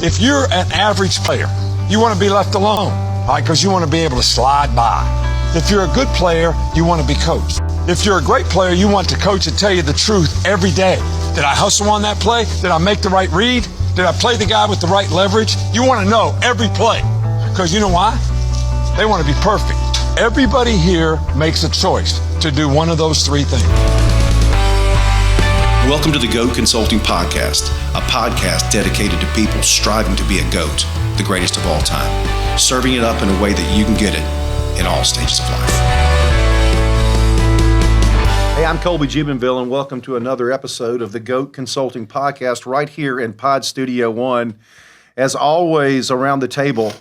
If you're an average player, you want to be left alone, right? Because you want to be able to slide by. If you're a good player, you want to be coached. If you're a great player, you want the coach to tell you the truth every day. Did I hustle on that play? Did I make the right read? Did I play the guy with the right leverage? You want to know every play. Because you know why? They want to be perfect. Everybody here makes a choice to do one of those three things. Welcome to the GOAT Consulting Podcast, a podcast dedicated to people striving to be a GOAT, the greatest of all time, serving it up in a way that you can get it in all stages of life. Hey, I'm Colby and welcome to another episode of the GOAT Consulting Podcast right here in Pod Studio One. As always, around the table,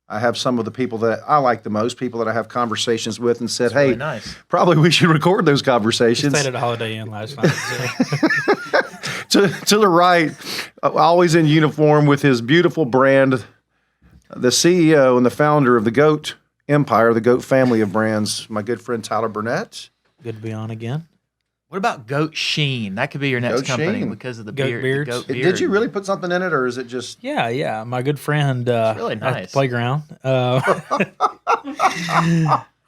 I have some of the people that I like the most, people that I have conversations with and said, hey, nice. Probably we should record those conversations. We stayed at a Holiday Inn last night. So. to the right, always in uniform with his beautiful brand, the CEO and the founder of the GOAT Empire, the GOAT family of brands, my good friend Tyler Burnett. Good to be on again. What about Goat Sheen? That could be your next Goat company Sheen. because of the Goat beard. beards. The goat beard. Did you really put something in it, or is it just... Yeah. My good friend really at nice. the playground.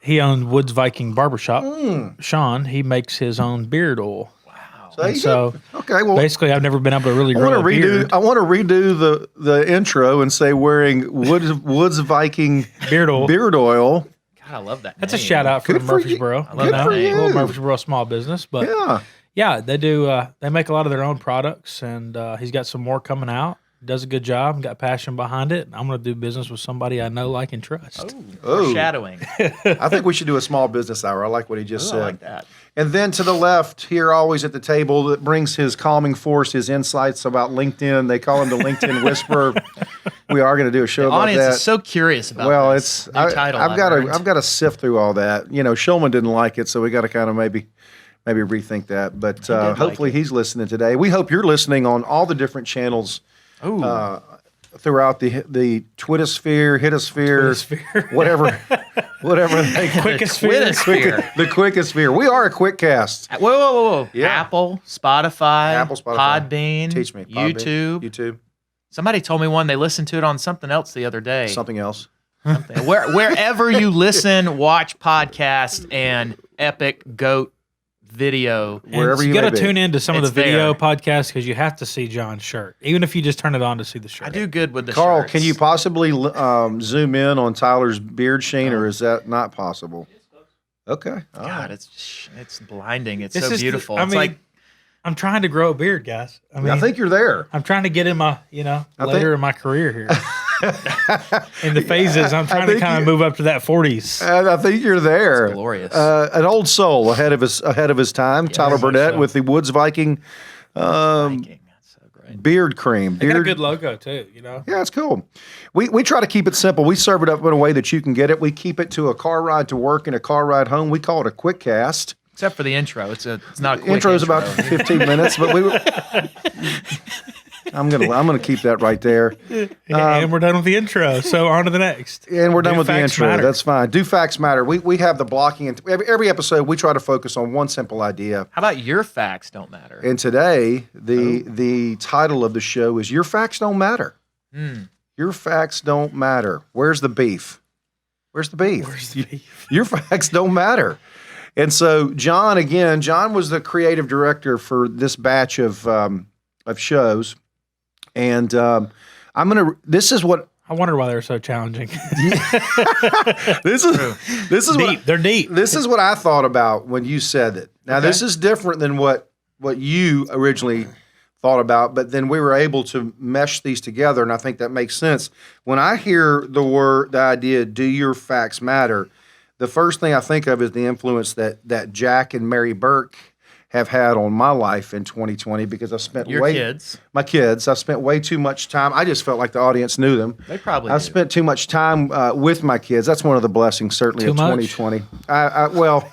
He owned Woods Viking Barbershop. Sean, he makes his own beard oil. So okay, well, basically, I've never been able to really grow a beard. I want to redo the intro and say wearing Woods Viking beard oil. God, I love that. That's name. a shout out for Good for Murfreesboro. I love that name. Little Murfreesboro small business, but yeah, they do. They make a lot of their own products, and he's got some more coming out. Does a good job, got passion behind it. I'm going to do business with somebody I know, like, and trust. Foreshadowing. I think we should do a small business hour. I like what he just said. I like that. And then to the left, here always at the table, that brings his calming force, his insights about LinkedIn. They call him the LinkedIn Whisperer. We are going to do a show The about audience that. is so curious about this. New title. I've got to sift through all that. You know, Shulman didn't like it, so we got to kind of maybe rethink that. But hopefully he's listening today. We hope you're listening on all the different channels. Throughout the Twittersphere, Hitosphere, whatever they Twittersphere. The Quickosphere. We are a Quickcast. Whoa. Yeah. Apple, Spotify, Podbean, Teach me. YouTube. Somebody told me they listened to it on something else the other day. Something else. Wherever you listen, watch podcasts and epic GOAT video. Wherever you you got to may be. tune into some of the It's video there. podcasts because you have to see John's shirt, even if you just turn it on to see the shirt. I do good with the Carl, shirts. can you possibly zoom in on Tyler's beard sheen, or is that not possible? Okay. All God, right. it's blinding. It's This so is the- beautiful. I It's mean, like I'm trying to grow a beard, guys. I think you're there. I'm trying to get in my, later think- in my career here. In the phases, I'm trying to think kind of move up to that 40s. I think you're there. It's glorious. An old soul ahead of his time. Tyler very much Burnett so. with the Woods Viking Viking. That's so great. beard cream. They got a good logo too, Yeah, it's cool. We try to keep it simple. We serve it up in a way that you can get it. We keep it to a car ride to work and a car ride home. We call it a quick cast. Except for the intro. It's not a quick Intro's intro. about 15 minutes, but I'm gonna keep that right there. and we're done with the intro. So on to the next. And we're done Do with the facts intro. matter. That's fine. Do facts matter? We have the blocking. And every episode, we try to focus on one simple idea. How about your facts don't matter? And today, the title of the show is "Your Facts Don't Matter." Your facts don't matter. Where's the beef? Where's the beef? Your facts don't matter. And so, John was the creative director for this batch of shows, and This is what I wonder why they're so challenging. this is Deep. They're deep. This is what I thought about when you said it. Now, this is different than what you originally thought about, but then we were able to mesh these together, and I think that makes sense. When I hear the idea, "Do your facts matter?" the first thing I think of is the influence that Jack and Mary Burke have had on my life in 2020 because I've spent my kids. I've spent way too much time. I just felt like the audience knew them. They probably I've do. spent too much time with my kids. That's one of the blessings, certainly, of 2020. Well,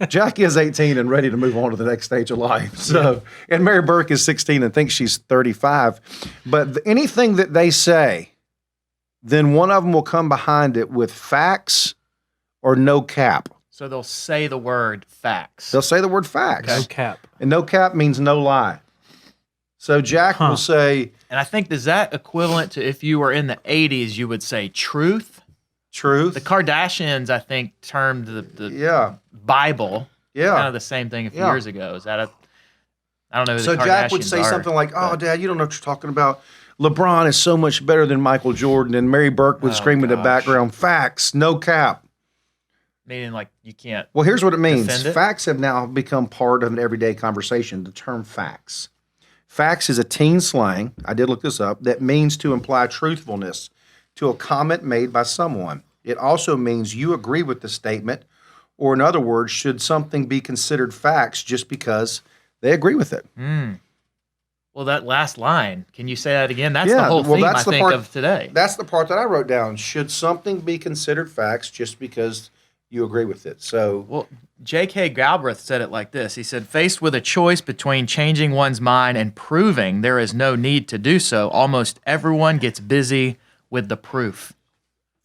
Jack is 18 and ready to move on to the next stage of life. So, and Mary Burke is 16 and thinks she's 35. But anything that they say, then one of them will come behind it with facts or no cap. So they'll say the word facts. They'll say the word facts. No cap. And no cap means no lie. So Jack will say, and I think, is that equivalent to if you were in the 80s, you would say truth? truth. The Kardashians, I think, termed the Bible kind of the same thing a few years ago. Is that I don't know who So the Kardashians Jack would say are, something like, "Oh, Dad, you don't know what you're talking about. LeBron is so much better than Michael Jordan." And Mary Burke would scream in the background, "Facts, no cap." meaning like you can't. Well, here's what it means. defend it? Facts have now become part of an everyday conversation. The term facts. Facts is a teen slang, I did look this up, that means to imply truthfulness to a comment made by someone. It also means you agree with the statement, or in other words, should something be considered facts just because they agree with it? Well, that last line, can you say that again? That's the whole theme I think of today. That's the part that I wrote down. Should something be considered facts just because you agree with it? So, Well, J.K. Galbraith said it like this. He said, faced with a choice between changing one's mind and proving there is no need to do so, almost everyone gets busy with the proof.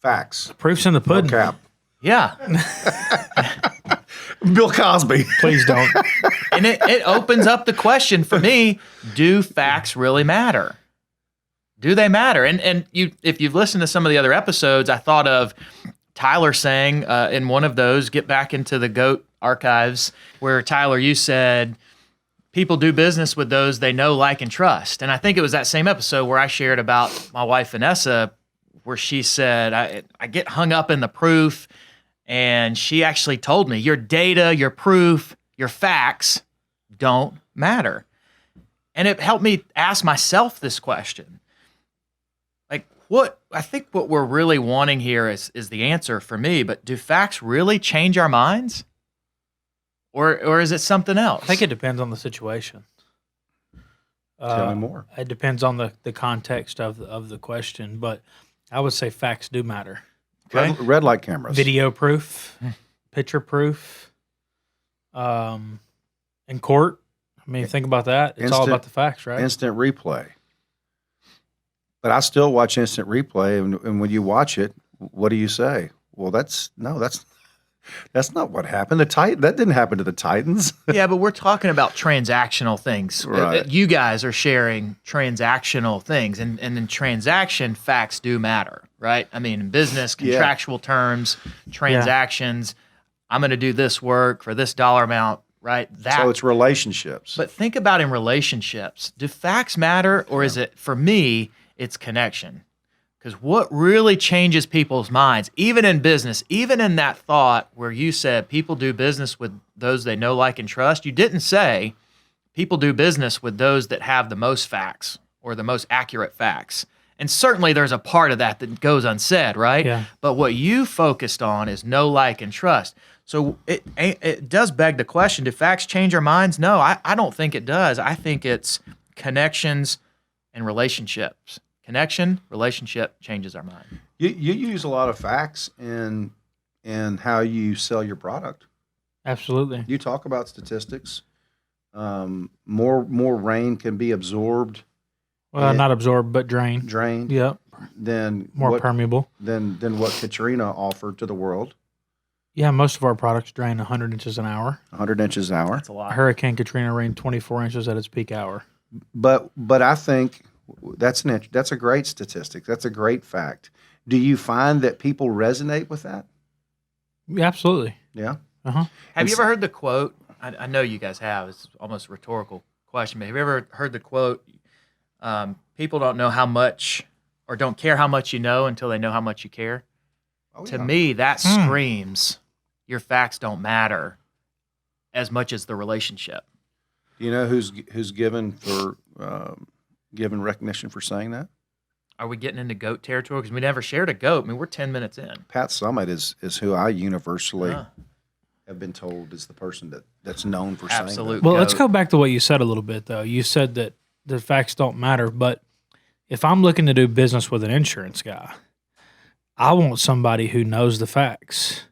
facts. Proof's in the No pudding. cap. Yeah. Bill Cosby. Please don't. And it opens up the question for me, do facts really matter? Do they matter? And you, if you've listened to some of the other episodes, I thought of Tyler saying in one of those, get back into the GOAT archives, where Tyler, you said, people do business with those they know, like, and trust. And I think it was that same episode where I shared about my wife, Vanessa, where she said, I get hung up in the proof. And she actually told me, your data, your proof, your facts don't matter. And it helped me ask myself this question. Like, I think what we're really wanting here is the answer for me, but do facts really change our minds? Or is it something else? I think it depends on the situation. Tell me more. It depends on the context of the question, but I would say facts do matter. Okay. Red light cameras. Video proof, picture proof, in court. I mean, think about that. It's all Instant- about the facts, right? Instant replay. But I still watch instant replay, and when you watch it, what do you say? Well, that's not what happened. That didn't happen to the Titans. Yeah, but we're talking about transactional things. Right. You guys are sharing transactional things, and in transaction, facts do matter, right? I mean, in business, contractual terms, transactions. I'm going to do this work for this dollar amount, right? So it's relationships. But think about in relationships. Do facts matter, or is it, for me, it's connection? Because what really changes people's minds, even in business, even in that thought where you said people do business with those they know, like, and trust, you didn't say people do business with those that have the most facts or the most accurate facts. And certainly there's a part of that goes unsaid, right? Yeah. But what you focused on is know, like, and trust. So it does beg the question, do facts change our minds? No, I don't think it does. I think it's connections and relationships. Connection, relationship changes our mind. You use a lot of facts in how you sell your product. Absolutely. You talk about statistics. More rain can be absorbed, Well, not absorbed, but drained. Yep. than More permeable. than what Katrina offered to the world. Yeah, most of our products drain 100 inches an hour. 100 inches an hour. That's a lot. Hurricane Katrina rained 24 inches at its peak hour. But I think that's a great statistic. That's a great fact. Do you find that people resonate with that? Yeah, absolutely. Yeah. Uh-huh. Have you ever heard the quote? I know you guys have. It's almost a rhetorical question, but have you ever heard the quote, people don't know how much or don't care how much you know until they know how much you care? Oh, To yeah. me, that screams your facts don't matter as much as the relationship. Do you know who's given recognition for saying that? Are we getting into goat territory? Because we never shared a goat. I mean, we're 10 minutes in. Pat Summitt is who I universally Huh. have been told is the person that's known for Absolute. saying Well, let's goat. go back to what you said a little bit, though. You said that the facts don't matter, but if I'm looking to do business with an insurance guy, I want somebody who knows the facts,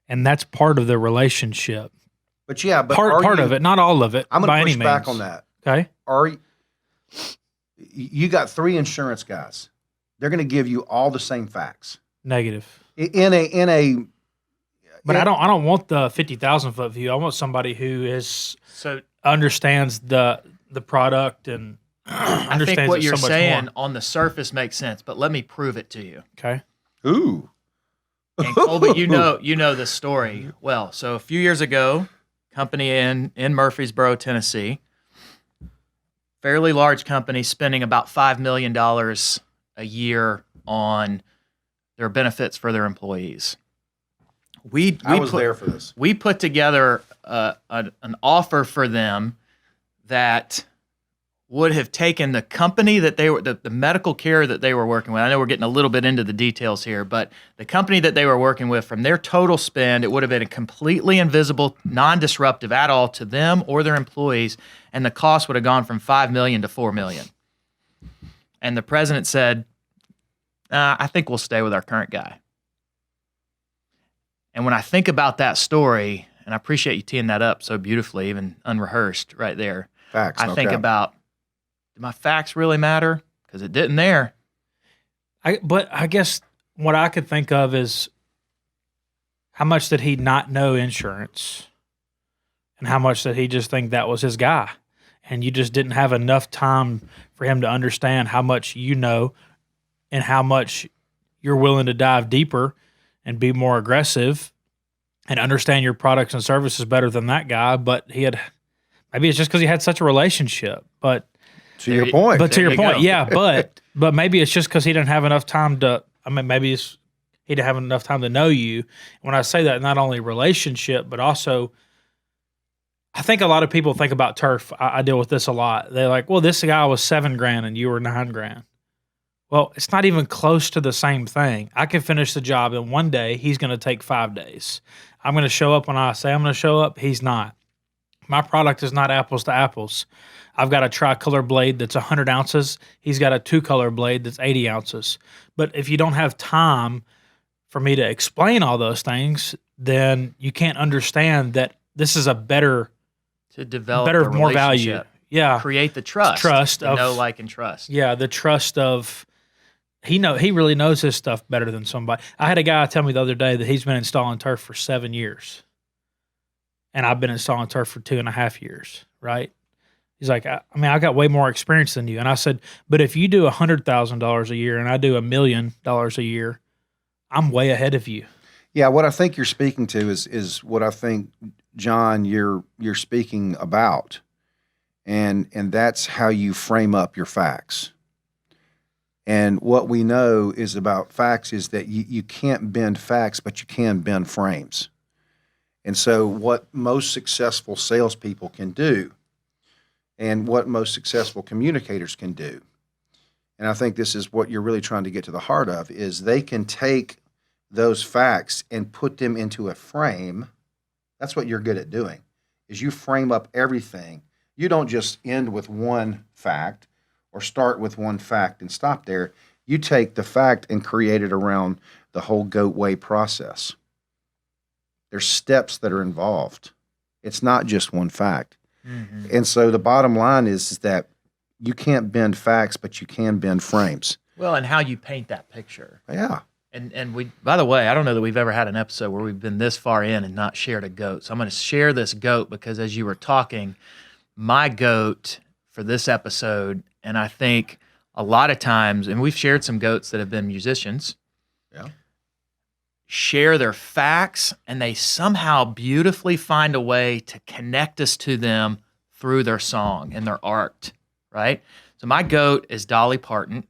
and that's part of the relationship. that. But yeah, but Part of it, not all of it. I'm by going to any push means. back on that. Okay. You got 3 insurance guys? They're going to give you all the same facts Negative. in a. But I don't want the 50,000-foot view. I want somebody who So understands the product and I think what you're saying on the surface makes sense, but let me prove it to you. Okay. Ooh. And Colby, you know the story well. So a few years ago, company in Murfreesboro, Tennessee, fairly large company spending about $5 million a year on their benefits for their employees. I was there for this. We put together an offer for them that would have taken the company that they were, the medical care that they were working with. I know we're getting a little bit into the details here, but the company that they were working with, from their total spend, it would have been completely invisible, non-disruptive at all to them or their employees, and the cost would have gone from $5 million to $4 million. And the president said, I think we'll stay with our current guy. And when I think about that story, and I appreciate you teeing that up so beautifully, even unrehearsed right there, Facts, I think about, do my facts really matter? Because it didn't there. But I guess what I could think of is, how much did he not know insurance? And how much did he just think that was his guy? And you just didn't have enough time for him to understand how much you know and how much you're willing to dive deeper and be more aggressive and understand your products and services better than that guy. But maybe it's just because he had such a relationship. But to your point, yeah. But maybe it's just because he didn't have enough time to. I mean, maybe he didn't have enough time to know you. When I say that, not only relationship, but also, I think a lot of people think about turf. I deal with this a lot. They're like, well, this guy was $7,000 and you were $9,000. Well, it's not even close to the same thing. I can finish the job in one day. He's going to take 5 days. I'm going to show up when I say I'm going to show up. He's not. My product is not apples to apples. I've got a tricolor blade that's 100 ounces. He's got a two-color blade that's 80 ounces. But if you don't have time for me to explain all those things, then you can't understand that this is a better, to develop better, a more value. relationship. Yeah, Create the trust. Know, like, and trust. Yeah, the trust of he really knows his stuff better than somebody. I had a guy tell me the other day that he's been installing turf for 7 years, and I've been installing turf for 2.5 years. Right? He's like, I got way more experience than you. And I said, but if you do $100,000 a year and I do $1 million a year, I'm way ahead of you. Yeah, what I think you're speaking to is what I think, John, you're speaking about. And that's how you frame up your facts. And what we know is about facts is that you can't bend facts, but you can bend frames. And so what most successful salespeople can do, and what most successful communicators can do, and I think this is what you're really trying to get to the heart of, is they can take those facts and put them into a frame. That's what you're good at doing, is you frame up everything. You don't just end with one fact or start with one fact and stop there. You take the fact and create it around the whole goat way process. There's steps that are involved. It's not just one fact. Mm-hmm. And so the bottom line is that you can't bend facts, but you can bend frames. Well, and how you paint that picture. Yeah. And we, by the way, I don't know that we've ever had an episode where we've been this far in and not shared a goat. So I'm going to share this goat because as you were talking, my goat for this episode, and I think a lot of times, and we've shared some goats that have been musicians, share their facts, and they somehow beautifully find a way to connect us to them through their song and their art, right? So my goat is Dolly Parton.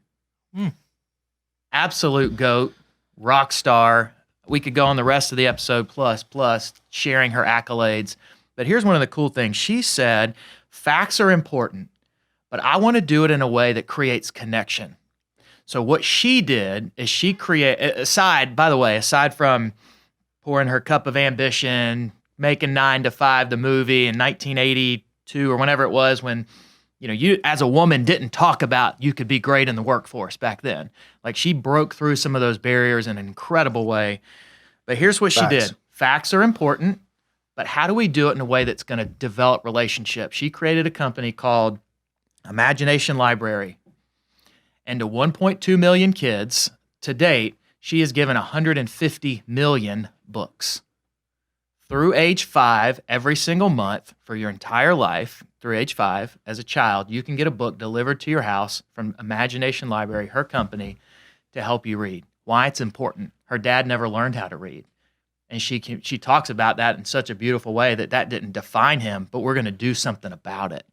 Absolute goat, rock star. We could go on the rest of the episode plus sharing her accolades. But here's one of the cool things. She said, facts are important, but I want to do it in a way that creates connection. So what she did is she aside from pouring her cup of ambition, making 9 to 5 the movie in 1982 or whenever it was, when you as a woman didn't talk about you could be great in the workforce back then. Like, she broke through some of those barriers in an incredible way. But here's what she did. Facts are important, but how do we do it in a way that's going to develop relationships? She created a company called Imagination Library. And to 1.2 million kids to date, she has given 150 million books through age 5 every single month for your entire life, through age 5 as a child, you can get a book delivered to your house from Imagination Library, her company, to help you read. Why it's important. Her dad never learned how to read. And she talks about that in such a beautiful way that didn't define him, but we're going to do something about it,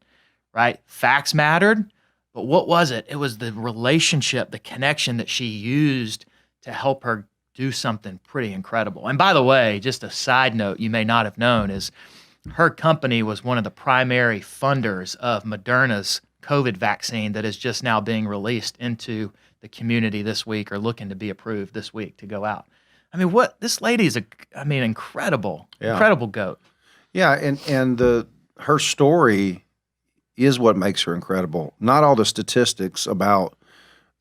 right? Facts mattered, but what was it? It was the relationship, the connection that she used to help her do something pretty incredible. And by the way, just a side note you may not have known is her company was one of the primary funders of Moderna's COVID vaccine that is just now being released into the community this week or looking to be approved this week to go out. I mean, this lady is incredible goat. Yeah, and her story is what makes her incredible. Not all the statistics about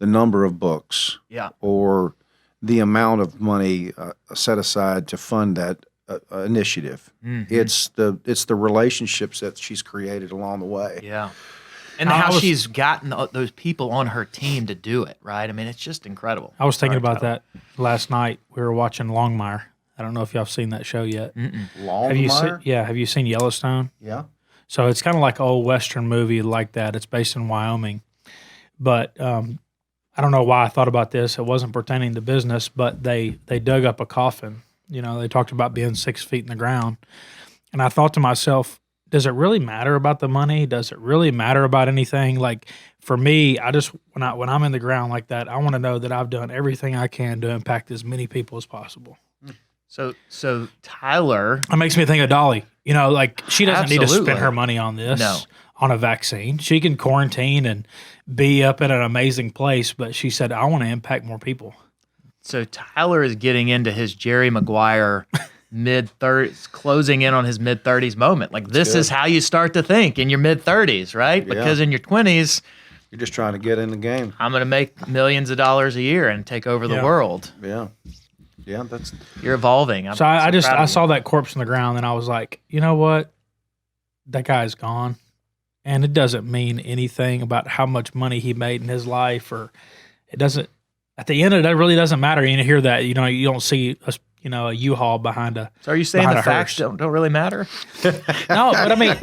the number of books, or the amount of money set aside to fund that initiative. Mm-hmm. It's the relationships that she's created along the way. Yeah, and how she's gotten those people on her team to do it. Right? I mean, it's just incredible. I was thinking about that last night. We were watching Longmire. I don't know if y'all have seen that show yet. Longmire? Have you seen Yellowstone? Yeah. So it's kind of like an old Western movie like that. It's based in Wyoming. But I don't know why I thought about this. It wasn't pertaining to business, but they dug up a coffin. You know, they talked about being 6 feet in the ground. And I thought to myself, does it really matter about the money? Does it really matter about anything? Like for me, I just when I'm in the ground like that, I want to know that I've done everything I can to impact as many people as possible. So Tyler, it makes me think of Dolly. You know, like she doesn't need to spend her money on this. No. On a vaccine. She can quarantine and be up in an amazing place, but she said, I want to impact more people. So Tyler is getting into his Jerry Maguire mid-30s, closing in on his mid-30s moment. Like this is how you start to think in your mid-30s, right? Yeah. Because in your 20s, you're just trying to get in the game. I'm going to make millions of dollars a year and take over the world. Yeah. Yeah, you're evolving. I saw that corpse in the ground and I was like, you know what? That guy's gone. And it doesn't mean anything about how much money he made in his life, or it doesn't. At the end of it, it really doesn't matter. You hear that, you don't see a U-Haul behind a. So are you saying the facts don't really matter? No, but I mean,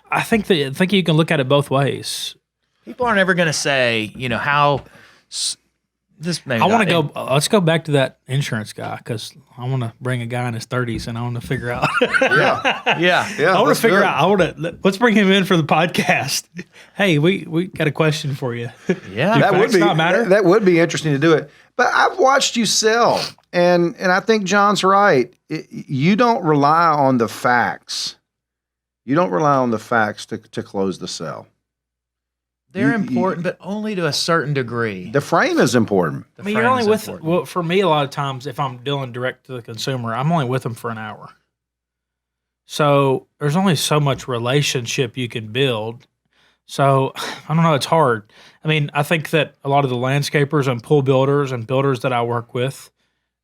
I think you can look at it both ways. People aren't ever going to say, how. I want to go. Let's go back to that insurance guy because I want to bring a guy in his 30s and I want to figure out. yeah. I want to figure out. Let's bring him in for the podcast. Hey, we got a question for you. Yeah, that would not matter. That would be interesting to do it. But I've watched you sell, and I think John's right. You don't rely on the facts. You don't rely on the facts to close the sale. They're important, but only to a certain degree. The frame is important. You're only with, for me, a lot of times, if I'm dealing direct to the consumer, I'm only with them for an hour. So there's only so much relationship you can build. So I don't know, it's hard. I mean, I think that a lot of the landscapers and pool builders and builders that I work with,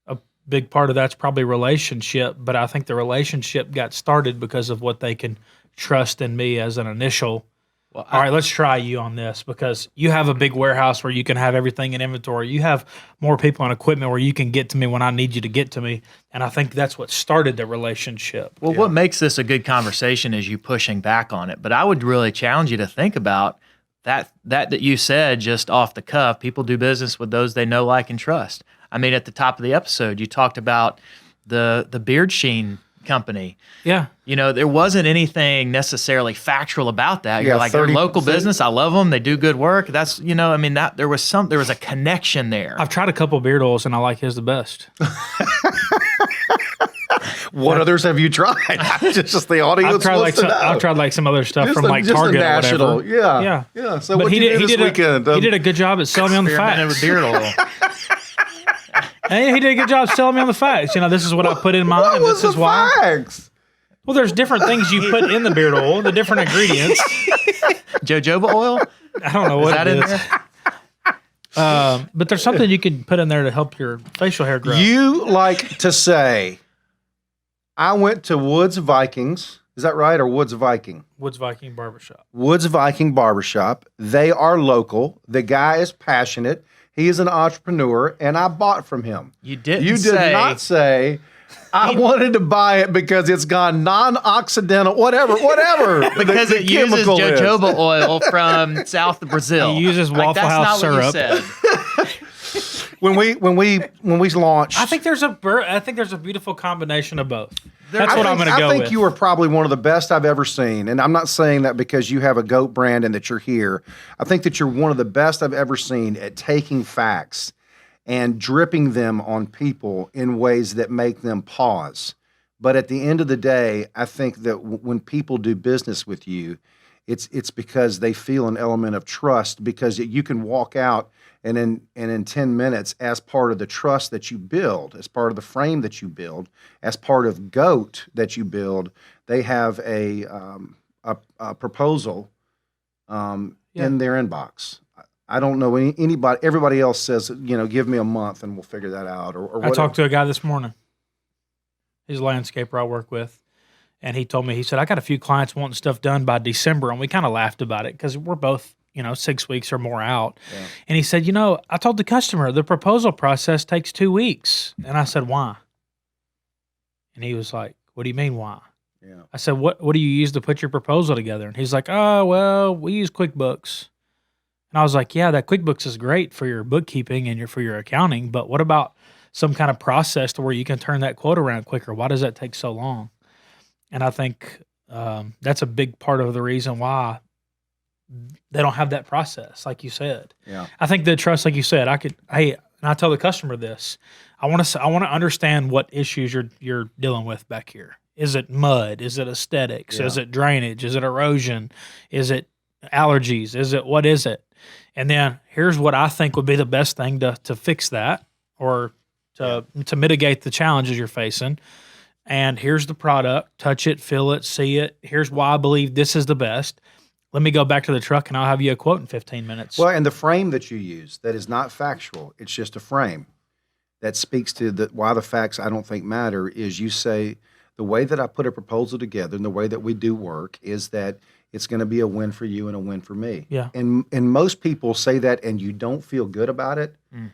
a big part of that's probably relationship, but I think the relationship got started because of what they can trust in me as an initial. Well, all right, let's try you on this because you have a big warehouse where you can have everything in inventory. You have more people and equipment where you can get to me when I need you to get to me. And I think that's what started the relationship. Well, what makes this a good conversation is you pushing back on it. But I would really challenge you to think about that you said just off the cuff. People do business with those they know, like, and trust. I mean, at the top of the episode, you talked about the beard sheen company. Yeah. There wasn't anything necessarily factual about that. You're like, they're a local business. I love them. They do good work. That's, that there was a connection there. I've tried a couple beard oils and I like his the best. What others have you tried? Just the audience. I've tried like some other stuff from like Target or whatever. Yeah. So what he did this weekend? He did a good job at selling me on the facts. With beard oil. And he did a good job selling me on the facts. This is what I put in mine. What was this is the why. facts? Well, there's different things you put in the beard oil, the different ingredients. Jojoba oil? I don't know what that it in is. There? But there's something you can put in there to help your facial hair grow. You like to say, I went to Woods Vikings. Is that right? Or Woods Viking? Woods Viking Barbershop. Woods Viking Barbershop. They are local. The guy is passionate. He is an entrepreneur, and I bought from him. You did not say, I wanted to buy it because it's gone non-occidental, whatever. Because it uses jojoba oil from South Brazil. He uses Waffle House syrup. What you When we launched, I think there's a beautiful combination of both. That's what I'm going to go with. I think you are probably one of the best I've ever seen, and I'm not saying that because you have a goat brand and that you're here. I think that you're one of the best I've ever seen at taking facts and dripping them on people in ways that make them pause. But at the end of the day, I think that when people do business with you, it's because they feel an element of trust, because you can walk out and in 10 minutes, as part of the trust that you build, as part of the frame that you build, as part of GOAT that you build, they have a proposal in their inbox. I don't know anybody. Everybody else says, give me a month and we'll figure that out. Or I talked to a guy this morning. He's a landscaper I work with, and he told me, he said, I got a few clients wanting stuff done by December, and we kind of laughed about it because we're both 6 weeks or more out. Yeah. And he said, I told the customer the proposal process takes 2 weeks. And I said, why? And he was like, what do you mean, why? Yeah. I said, what do you use to put your proposal together? And he's like, oh, well, we use QuickBooks. And I was like, yeah, that QuickBooks is great for your bookkeeping and for your accounting, but what about some kind of process to where you can turn that quote around quicker? Why does that take so long? And I think that's a big part of the reason why they don't have that process, like you said. Yeah. I think the trust, like you said, and I tell the customer this, I want to understand what issues you're dealing with back here. Is it mud? Is it aesthetics? Yeah. Is it drainage? Is it erosion? Is it allergies? What is it? And then here's what I think would be the best thing to fix that, or to mitigate the challenges you're facing. And here's the product, touch it, feel it, see it. Here's why I believe this is the best. Let me go back to the truck and I'll have you a quote in 15 minutes. Well, and the frame that you use, that is not factual. It's just a frame that speaks to why the facts I don't think matter. Is you say the way that I put a proposal together and the way that we do work is that it's going to be a win for you and a win for me. Yeah. And most people say that and you don't feel good about it. Mm.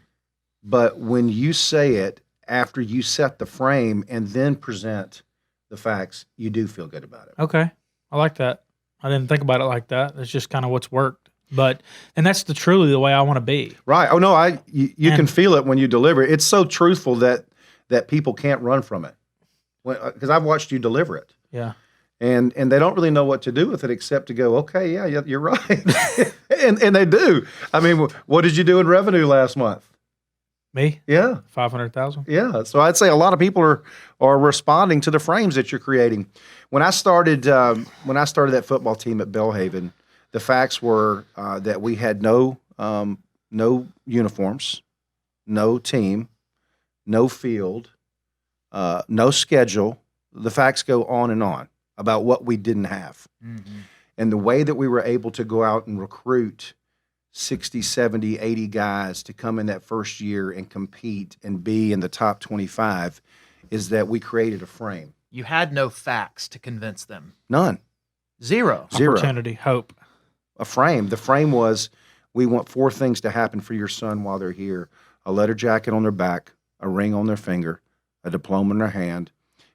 But when you say it after you set the frame and then present the facts, you do feel good about it. Okay. I like that. I didn't think about it like that. It's just kind of what's worked. And that's truly the way I want to be. Right. Oh, no, you can feel it when you deliver it. It's so truthful that people can't run from it. Because I've watched you deliver it. Yeah. And they don't really know what to do with it except to go, okay, yeah, you're right. and they do. I mean, what did you do in revenue last month? Me? Yeah. 500,000. Yeah. So I'd say a lot of people are responding to the frames that you're creating. When I started that football team at Belhaven, the facts were that we had no uniforms, no team, no field, no schedule. The facts go on and on about what we didn't have. Mm-hmm. And the way that we were able to go out and recruit 60, 70, 80 guys to come in that first year and compete and be in the top 25 is that we created a frame. You had no facts to convince them. None. Zero. Opportunity, hope. A frame. The frame was, we want 4 things to happen for your son while they're here: a leather jacket on their back, a ring on their finger, a diploma in their hand,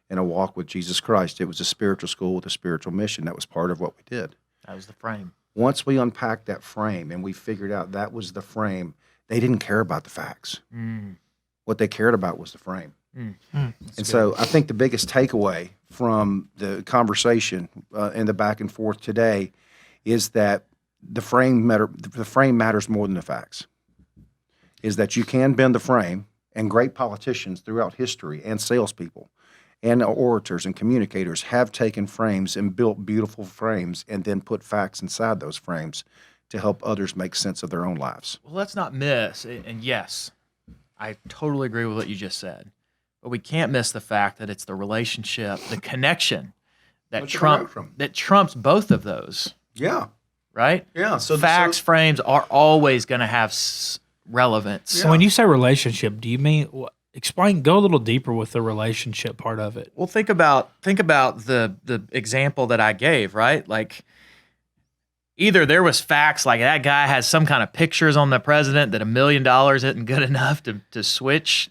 and a walk with Jesus Christ. It was a spiritual school with a spiritual mission. That was part of what we did. That was the frame. Once we unpacked that frame and we figured out that was the frame, they didn't care about the facts. Mm. What they cared about was the frame. Mm. And good. So I think the biggest takeaway from the conversation and the back and forth today is that the frame matters more than the facts. Is that you can bend the frame, and great politicians throughout history and salespeople and orators and communicators have taken frames and built beautiful frames and then put facts inside those frames to help others make sense of their own lives. Well, let's not miss, and yes, I totally agree with what you just said, but we can't miss the fact that it's the relationship, the connection that trumps both of those. Yeah. Right? Yeah. So facts, frames are always going to have relevance. Yeah. So when you say relationship, do you mean go a little deeper with the relationship part of it? Well, think about the example that I gave, right? Like, either there was facts, like that guy has some kind of pictures on the president that $1 million isn't good enough to switch,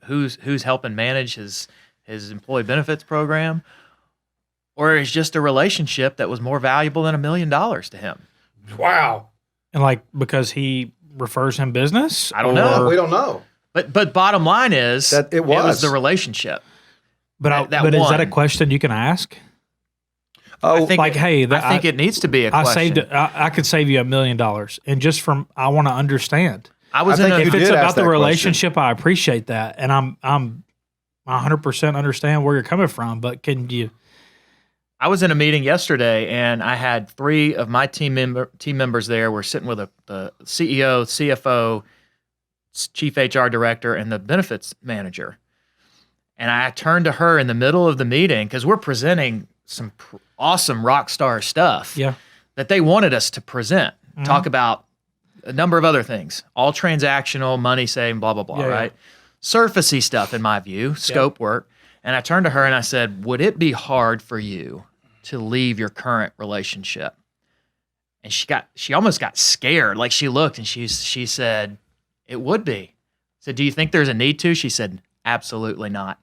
who's helping manage his his employee benefits program, or is just a relationship that was more valuable than $1 million to him? Wow. And like because he refers him business? I don't know. We don't know. But bottom line is That it was. the relationship. But that is that a one. question you can ask? Oh, I think like, hey, I think it needs to be a I question. saved. I could save you $1 million, and just from I want to understand. I was I in think a, you If it's did ask about the that relationship, I appreciate that, and I'm 100% understand where you're coming from. But can you? I was in a meeting yesterday, and I had 3 of my team members there. We're sitting with the CEO, CFO, chief HR director, and the benefits manager. And I turned to her in the middle of the meeting because we're presenting some awesome rock star stuff Yeah. that they wanted us to present, talk about a number of other things, all transactional, money saving, blah, blah, blah, Yeah, yeah. right? Surfacey stuff, in my view, scope work. And I turned to her and I said, would it be hard for you to leave your current relationship? And she almost got scared. Like she looked and she said, it would be. I said, do you think there's a need to? She said, absolutely not.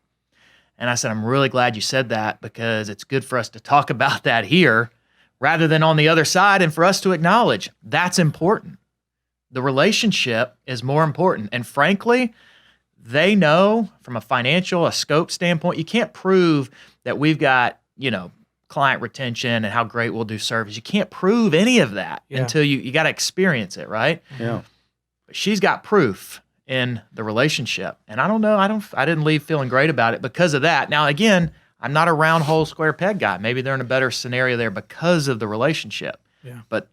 And I said, I'm really glad you said that because it's good for us to talk about that here rather than on the other side and for us to acknowledge that's important. The relationship is more important. And frankly, they know from a financial, a scope standpoint, you can't prove that we've got, client retention and how great we'll do service. You can't prove any of that until you got to experience it, right? Yeah. But she's got proof in the relationship. And I don't know, I didn't leave feeling great about it because of that. Now, again, I'm not a round hole square peg guy. Maybe they're in a better scenario there because of the relationship. Yeah. But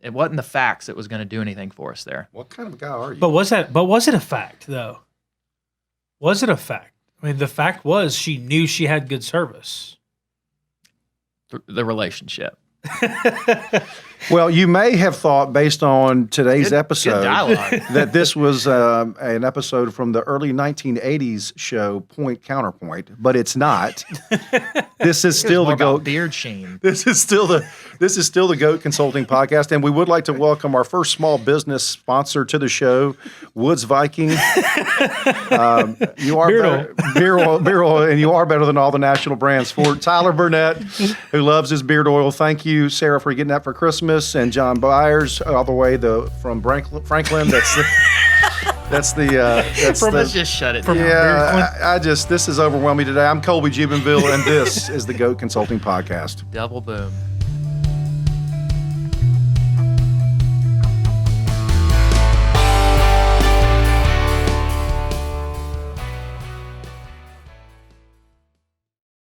it wasn't the facts that was going to do anything for us there. What kind of guy are you? But was it a fact though? Was it a fact? I mean, the fact was she knew she had good service. The relationship. Well, you may have thought, based on today's Good episode, dialogue. that this was an episode from the early 1980s show Point Counterpoint, but it's not. This is still the More about GOAT. beard sheen. This is still the GOAT Consulting Podcast, and we would like to welcome our first small business sponsor to the show, Woods Viking. You are beer oil, and you are better than all the national brands. For Tyler Burnett, who loves his beard oil, thank you, Sarah, for getting that for Christmas, and John Byers, all the way from Franklin. Let's just shut it down. Yeah, this is overwhelming today. I'm Colby Jubenville, and this is the GOAT Consulting Podcast. Double boom.